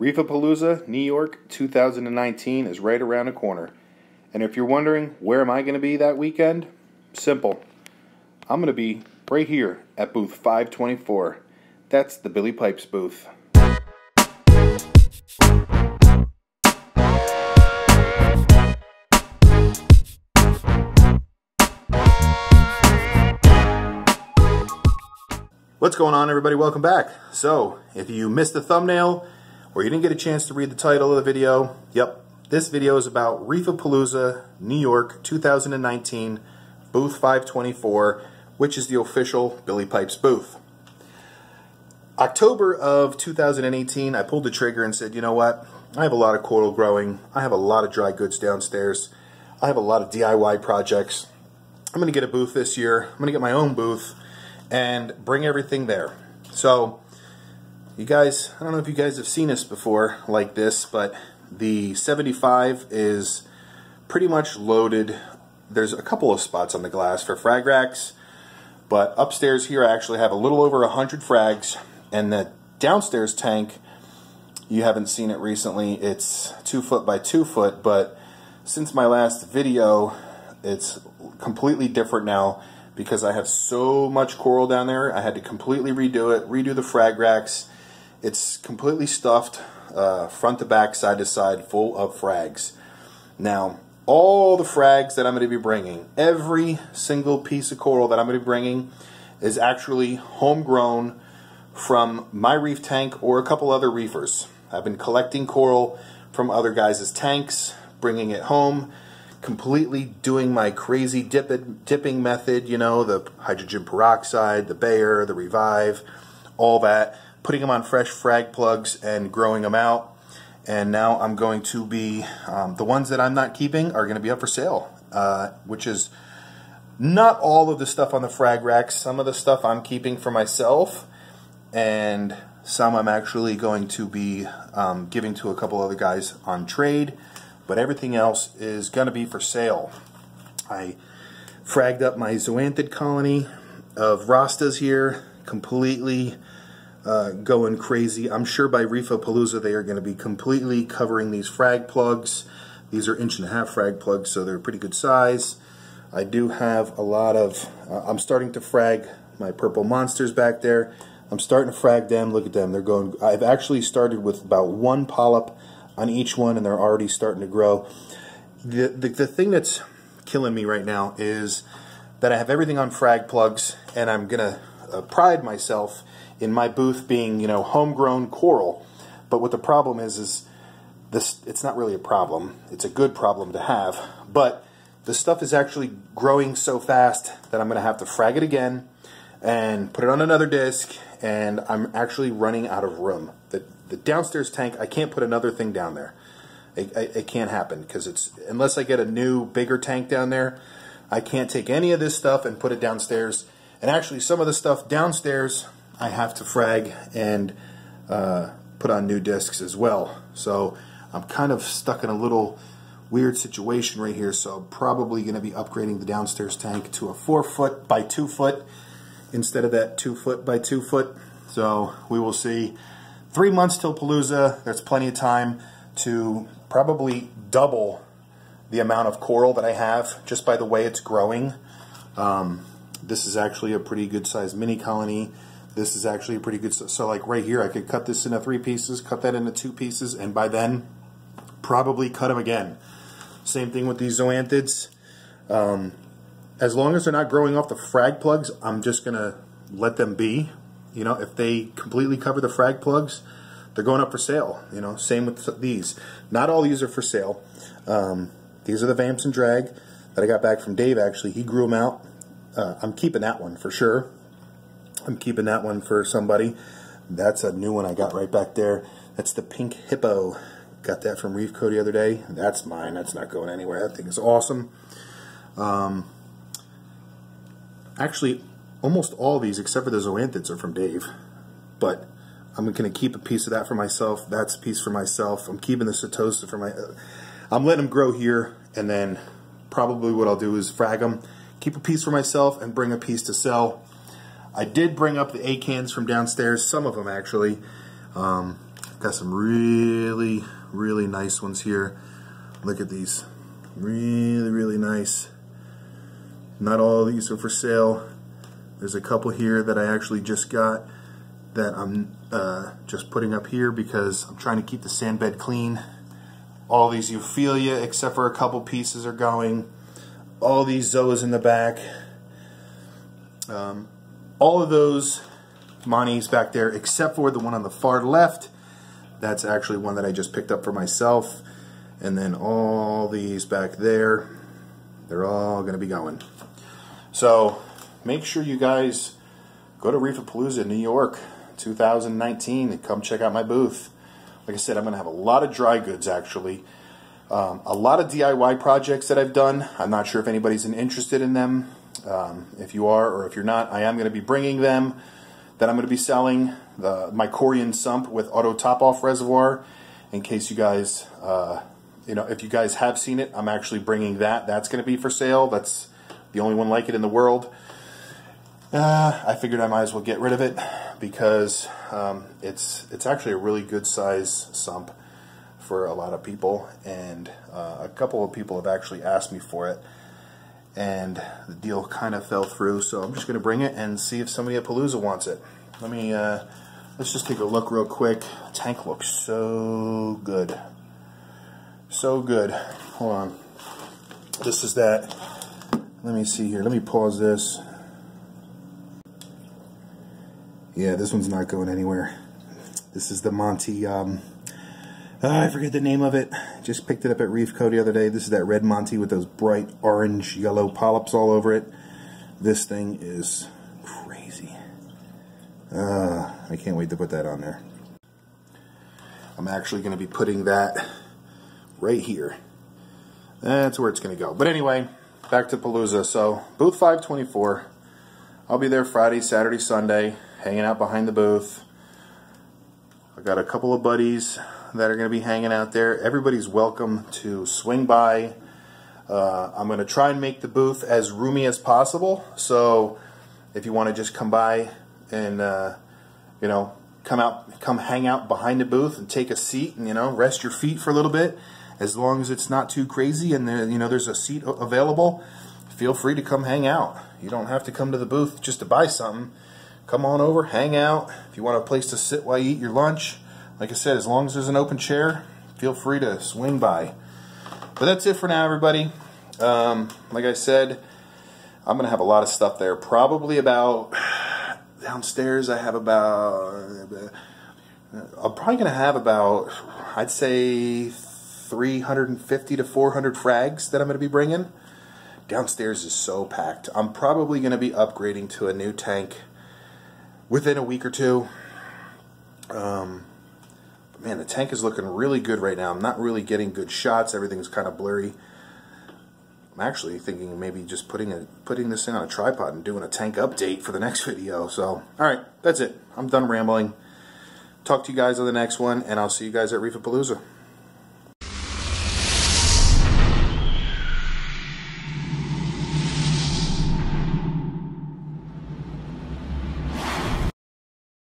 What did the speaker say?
Reefapalooza, New York 2019 is right around the corner. And if you're wondering, where am I going to be that weekend? Simple. I'm going to be right here at booth 524. That's the Billy Pipes booth. What's going on, everybody? Welcome back. So, if you missed the thumbnail or you didn't get a chance to read the title of the video, yep, this video is about Reefapalooza, New York 2019, booth 524, which is the official Billy Pipes booth. October of 2018, I pulled the trigger and said, you know what? I have a lot of coral growing. I have a lot of dry goods downstairs. I have a lot of DIY projects. I'm going to get a booth this year. I'm going to get my own booth and bring everything there. So, you guys, I don't know if you guys have seen this before like this, but the 75 is pretty much loaded. There's a couple of spots on the glass for frag racks, but upstairs here I actually have a little over 100 frags, and the downstairs tank, you haven't seen it recently, it's 2 foot by 2 foot, but since my last video, it's completely different now, because I have so much coral down there. I had to completely redo it, redo the frag racks. It's completely stuffed, front to back, side to side, full of frags. Now, all the frags that I'm going to be bringing, every single piece of coral that I'm going to be bringing is actually homegrown from my reef tank or a couple other reefers. I've been collecting coral from other guys' tanks, bringing it home, completely doing my crazy dipping method, you know, the hydrogen peroxide, the Bayer, the Revive, all that, putting them on fresh frag plugs and growing them out. And now I'm going to be, the ones that I'm not keeping are going to be up for sale, which is not all of the stuff on the frag racks. Some of the stuff I'm keeping for myself, and some I'm actually going to be giving to a couple other guys on trade. But everything else is going to be for sale. I fragged up my zoanthid colony of Rastas here, completely going crazy. I'm sure by Reefapalooza they are going to be completely covering these frag plugs. These are 1.5 inch frag plugs, so they're a pretty good size. I do have a lot of, I'm starting to frag my purple monsters back there. I'm starting to frag them. Look at them. They're going, I've actually started with about 1 polyp on each one, and they're already starting to grow. The thing that's killing me right now is that I have everything on frag plugs, and I'm gonna pride myself in my booth being, you know, homegrown coral. But what the problem is this, it's not really a problem. It's a good problem to have, but the stuff is actually growing so fast that I'm gonna have to frag it again and put it on another disc, and I'm actually running out of room. The downstairs tank, I can't put another thing down there. It can't happen, because it's, unless I get a new, bigger tank down there, I can't take any of this stuff and put it downstairs. And actually, some of the stuff downstairs, I have to frag and put on new discs as well. So I'm kind of stuck in a little weird situation right here, so I'm probably going to be upgrading the downstairs tank to a 4 foot by 2 foot instead of that 2 foot by 2 foot. So we will see. 3 months till Palooza. There's plenty of time to probably double the amount of coral that I have just by the way it's growing. This is actually a pretty good sized mini colony. This is actually a pretty good, so like right here I could cut this into 3 pieces, cut that into 2 pieces, and by then probably cut them again. Same thing with these zoanthids. As long as they're not growing off the frag plugs, I'm just gonna let them be. You know, if they completely cover the frag plugs, they're going up for sale. You know, same with these. Not all these are for sale. These are the Vamps and Drag that I got back from Dave, actually. He grew them out. I'm keeping that one for sure. I'm keeping that one for somebody. That's a new one I got right back there. That's the Pink Hippo. Got that from Reef Co the other day. That's mine. That's not going anywhere. That thing is awesome. Actually, almost all these, except for the zoanthids, are from Dave. But I'm going to keep a piece of that for myself. That's a piece for myself. I'm keeping the Setosa for my... I'm letting them grow here, and then probably what I'll do is frag them, keep a piece for myself, and bring a piece to sell. I did bring up the acans from downstairs, some of them actually. Got some really, really nice ones here. Look at these. Really, really nice. Not all of these are for sale. There's a couple here that I actually just got that I'm just putting up here because I'm trying to keep the sand bed clean. All these Euphelia, except for a couple pieces, are going. All these Zoas in the back. All of those Monties back there, except for the one on the far left. That's actually one that I just picked up for myself. And then all these back there, they're all going to be going. So make sure you guys go to Reefapalooza, New York, 2019, and come check out my booth. Like I said, I'm going to have a lot of dry goods, actually. A lot of DIY projects that I've done. I'm not sure if anybody's interested in them. If you are, or if you're not, I am going to be bringing them. That I'm going to be selling my Corian sump with auto top-off reservoir. In case you guys, if you guys have seen it, I'm actually bringing that. That's going to be for sale. That's the only one like it in the world. I figured I might as well get rid of it because it's actually a really good size sump for a lot of people, and a couple of people have actually asked me for it, and the deal kind of fell through. So I'm just going to bring it and see if somebody at Palooza wants it. Let's just take a look real quick. The tank looks so good, so good. Hold on, this is that. Let me see here. Let me pause this. Yeah, this one's not going anywhere. This is the Monty, I forget the name of it. Just picked it up at Reefco the other day. This is that red Monty with those bright orange, yellow polyps all over it. This thing is crazy. I can't wait to put that on there. I'm actually going to be putting that right here. That's where it's going to go. But anyway, back to Palooza. So, booth 524. I'll be there Friday, Saturday, Sunday, hanging out behind the booth. I got a couple of buddies that are going to be hanging out there. Everybody's welcome to swing by. I'm going to try and make the booth as roomy as possible. So if you want to just come by and come hang out behind the booth and take a seat and rest your feet for a little bit, as long as it's not too crazy and there's a seat available, feel free to come hang out. You don't have to come to the booth just to buy something. Come on over, hang out. If you want a place to sit while you eat your lunch, like I said, as long as there's an open chair, feel free to swing by. But that's it for now, everybody. Like I said, I'm going to have a lot of stuff there. Probably about, downstairs I have about, I'm probably going to have about, I'd say 350 to 400 frags that I'm going to be bringing. Downstairs is so packed. I'm probably going to be upgrading to a new tank within a week or two. But man, the tank is looking really good right now. I'm not really getting good shots. Everything's kind of blurry. I'm actually thinking maybe just putting this in on a tripod and doing a tank update for the next video. So, alright, that's it. I'm done rambling. Talk to you guys on the next one, and I'll see you guys at Reefapalooza.